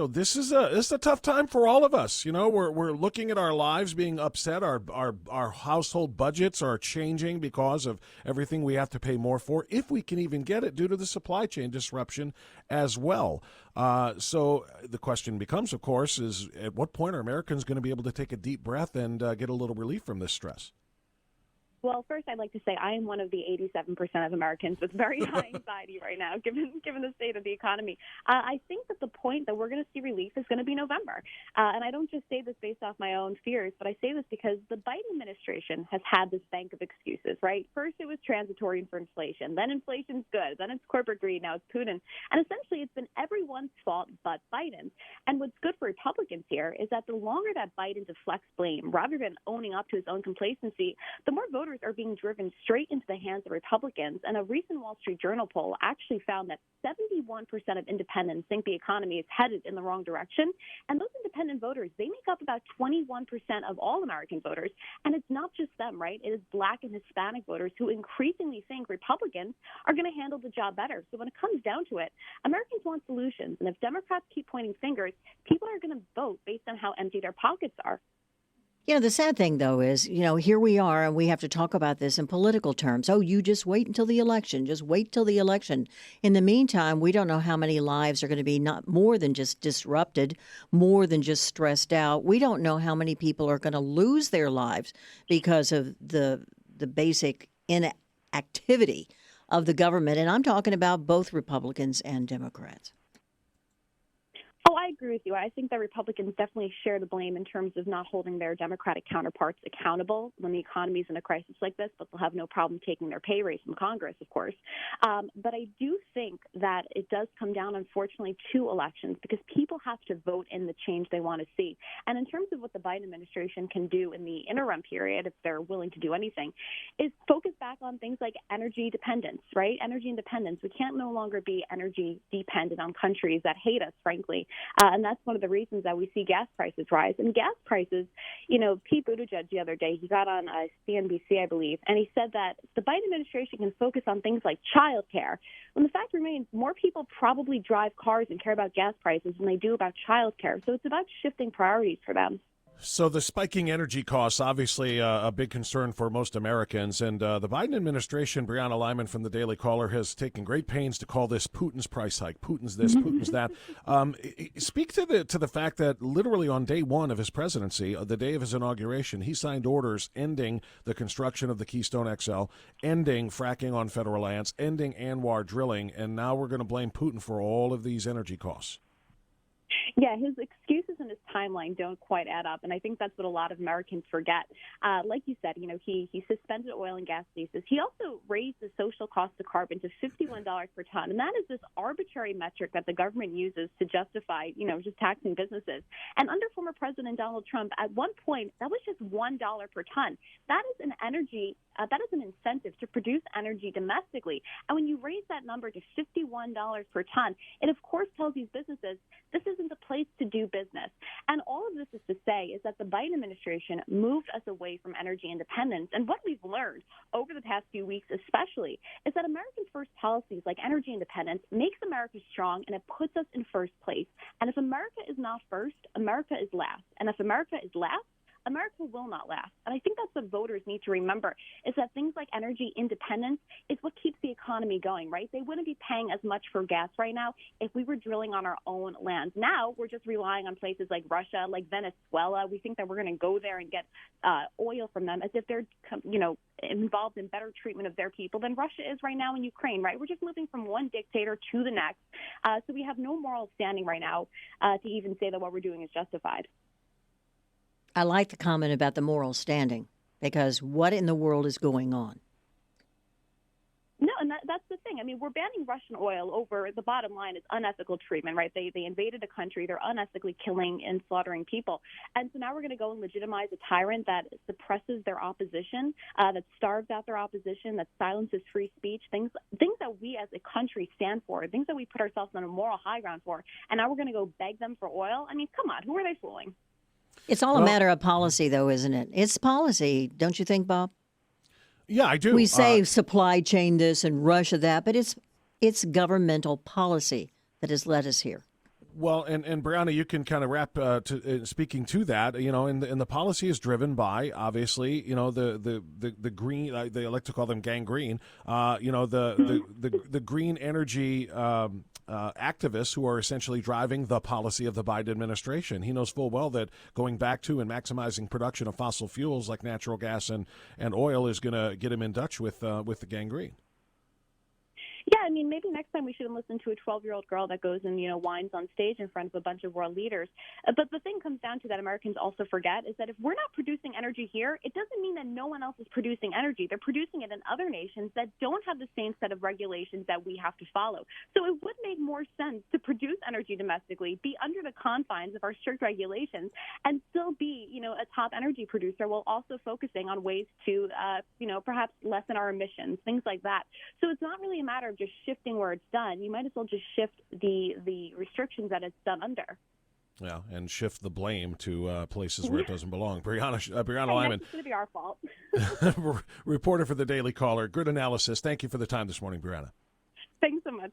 So this is a tough time for all of us. You know, we're looking at our lives being upset. Our household budgets are changing because of everything we have to pay more for, if we can even get it, due to the supply chain disruption as well. So the question becomes, of course, is at what point are Americans going to be able to take a deep breath and get a little relief from this stress? Well, first, I'd like to say I am one of the 87% of Americans with very high anxiety right now, given the state of the economy. I think that the point that we're going to see relief is going to be November. And I don't just say this based off my own fears, but I say this because the Biden administration has had this bank of excuses, right? First, it was transitory for inflation. Then inflation's good. Then it's corporate greed. Now it's Putin. And essentially, it's been everyone's fault but Biden's. And what's good for Republicans here is that the longer that Biden deflects blame, rather than owning up to his own complacency, the more voters are being driven straight into the hands of Republicans. And a recent Wall Street Journal poll actually found that 71% of independents think the economy is headed in the wrong direction. And those independent voters, they make up about 21% of all American voters. And it's not just them, right? It is Black and Hispanic voters who increasingly think Republicans are going to handle the job better. So when it comes down to it, Americans want solutions. And if Democrats keep pointing fingers, people are going to vote based on how empty their pockets are. The sad thing, though, is, here we are and we have to talk about this in political terms. Oh, you just wait until the election. Just wait till the election. In the meantime, we don't know how many lives are going to be not more than just disrupted, more than just stressed out. We don't know how many people are going to lose their lives because of the basic inactivity of the government. And I'm talking about both Republicans and Democrats. Oh, I agree with you. I think that Republicans definitely share the blame in terms of not holding their Democratic counterparts accountable when the economy is in a crisis like this, but they'll have no problem taking their pay raise from Congress, of course. But I do think that it does come down, unfortunately, to elections because people have to vote in the change they want to see. And in terms of what the Biden administration can do in the interim period, if they're willing to do anything, is focus back on things like energy dependence, right? Energy independence. We can't no longer be energy dependent on countries that hate us, frankly. And that's one of the reasons that we see gas prices rise. And gas prices, Pete Buttigieg the other day, he got on CNBC, I believe, and he said that the Biden administration can focus on things like child care. When the fact remains, more people probably drive cars and care about gas prices than they do about child care. So it's about shifting priorities for them. So the spiking energy costs, obviously a big concern for most Americans. And the Biden administration, Brianna Lyman from the Daily Caller, has taken great pains to call this Putin's price hike. Putin's this, Putin's that. Speak to the fact that literally on day one of his presidency, the day of his inauguration, he signed orders ending the construction of the Keystone XL, ending fracking on federal lands, ending ANWR drilling, and now we're going to blame Putin for all of these energy costs. Yeah, his excuses and his timeline don't quite add up, and I think that's what a lot of Americans forget. Like you said, he suspended oil and gas leases. He also raised the social cost of carbon to $51 per ton, and that is this arbitrary metric that the government uses to justify, just taxing businesses. And under former President Donald Trump, at one point, that was just $1 per ton. That is that is an incentive to produce energy domestically. And when you raise that number to $51 per ton, it of course tells these businesses this isn't the place to do business. And all of this is to say is that the Biden administration moved us away from energy independence. And what we've learned over the past few weeks especially is that American first policies like energy independence makes America strong and it puts us in first place. And if America is not first, America is last. And if America is last, America will not last. And I think that's what voters need to remember is that things like energy independence is what keeps the economy going, right? They wouldn't be paying as much for gas right now if we were drilling on our own land. Now we're just relying on places like Russia, like Venezuela. We think that we're going to go there and get oil from them as if they're, involved in better treatment of their people than Russia is right now in Ukraine, right? We're just moving from one dictator to the next. So we have no moral standing right now to even say that what we're doing is justified. I like the comment about the moral standing because what in the world is going on? No, and that's the thing. I mean, we're banning Russian oil over the bottom line is unethical treatment, right? They invaded a country. They're unethically killing and slaughtering people. And so now we're going to go and legitimize a tyrant that suppresses their opposition, that starves out their opposition, that silences free speech, things that we as a country stand for, things that we put ourselves on a moral high ground for. And now we're going to go beg them for oil? I mean, come on. Who are they fooling? It's all a matter of policy, though, isn't it? It's policy, don't you think, Bob? Yeah, I do. We say supply chain this and Russia that, but it's governmental policy that has led us here. Well, and Brianna, you can kind of wrap speaking to that. And the policy is driven by obviously, the green. They like to call them gangrene. The green energy activists who are essentially driving the policy of the Biden administration. He knows full well that going back to and maximizing production of fossil fuels like natural gas and oil is going to get him in touch with the gangrene. Yeah, I mean, maybe next time we shouldn't listen to a 12-year-old girl that goes and, whines on stage in front of a bunch of world leaders. But the thing comes down to that Americans also forget is that if we're not producing energy here, it doesn't mean that no one else is producing energy. They're producing it in other nations that don't have the same set of regulations that we have to follow. So it would make more sense to produce energy domestically, be under the confines of our strict regulations, and still be, a top energy producer while also focusing on ways to, perhaps lessen our emissions, things like that. So it's not really a matter of just shifting where it's done. You might as well just shift the restrictions that it's done under. Yeah, and shift the blame to places where it doesn't belong. Brianna Lyman, it's going to be our fault. reporter for the Daily Caller. Good analysis. Thank you for the time this morning, Brianna. Thanks so much.